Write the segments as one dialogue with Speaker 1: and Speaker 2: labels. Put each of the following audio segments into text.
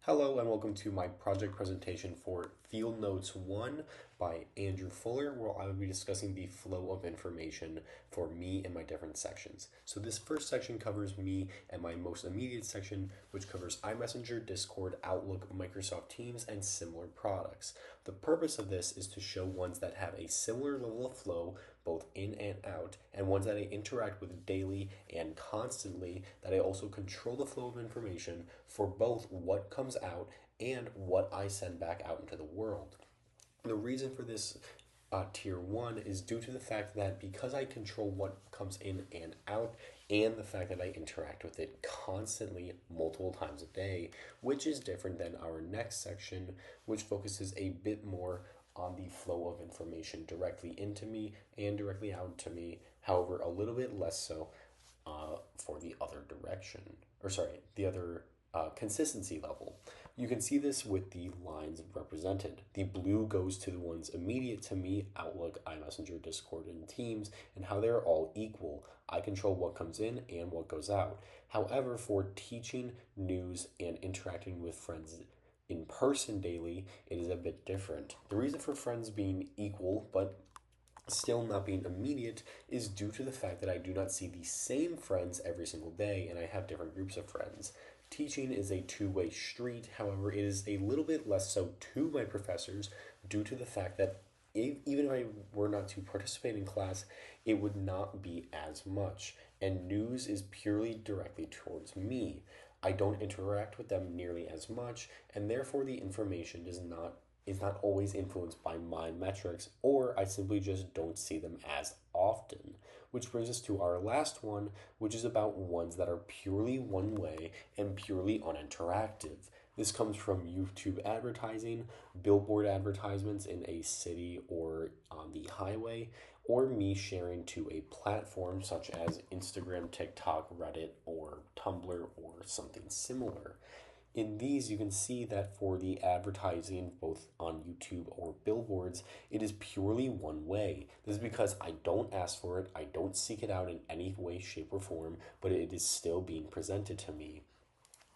Speaker 1: Hello and welcome to my project presentation for Fieldnotes 1 by Andrew Fuller, where I will be discussing the flow of information for me and my different sections. So this first section covers me and my most immediate section, which covers iMessenger, Discord, Outlook, Microsoft Teams, and similar products. The purpose of this is to show ones that have a similar level of flow both in and out, and ones that I interact with daily and constantly, that I also control the flow of information for both what comes out and what I send back out into the world. The reason for this tier 1 is due to the fact that because I control what comes in and out, and the fact that I interact with it constantly multiple times a day, which is different than our next section, which focuses a bit more on the flow of information directly into me and directly out to me, however, a little bit less so for the other direction, the other consistency level. You can see this with the lines represented. The blue goes to the ones immediate to me, Outlook, iMessenger, Discord, and Teams, and how they're all equal. I control what comes in and what goes out. However, for teaching, news, and interacting with friends in person daily, it is a bit different. The reason for friends being equal, but still not being immediate, is due to the fact that I do not see the same friends every single day and I have different groups of friends. Teaching is a two-way street, however, it is a little bit less so to my professors due to the fact that even if I were not to participate in class, it would not be as much. And news is purely directly towards me. I don't interact with them nearly as much, and therefore the information is not always influenced by my metrics, or I simply just don't see them as often. Which brings us to our last one, which is about ones that are purely one way and purely uninteractive. This comes from YouTube advertising, billboard advertisements in a city or on the highway, or me sharing to a platform such as Instagram, TikTok, Reddit, or Tumblr, or something similar. In these, you can see that for the advertising, both on YouTube or billboards, it is purely one way. This is because I don't ask for it, I don't seek it out in any way, shape, or form, but it is still being presented to me.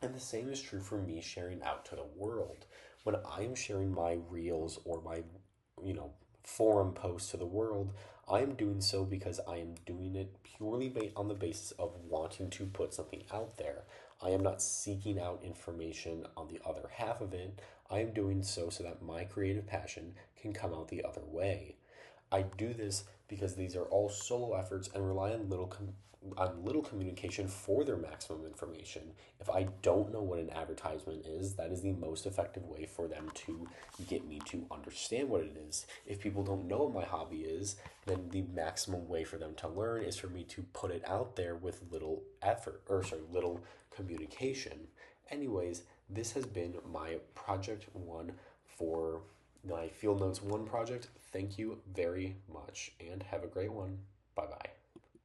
Speaker 1: And the same is true for me sharing out to the world. When I am sharing my reels or my, forum posts to the world, I am doing so because I am doing it purely on the basis of wanting to put something out there. I am not seeking out information on the other half of it. I am doing so that my creative passion can come out the other way. I do this because these are all solo efforts and rely on little communication for their maximum information. If I don't know what an advertisement is, that is the most effective way for them to get me to understand what it is. If people don't know what my hobby is, then the maximum way for them to learn is for me to put it out there with little little communication. Anyways, this has been my project 1 for my Fieldnotes 1 project. Thank you very much and have a great one. Bye bye.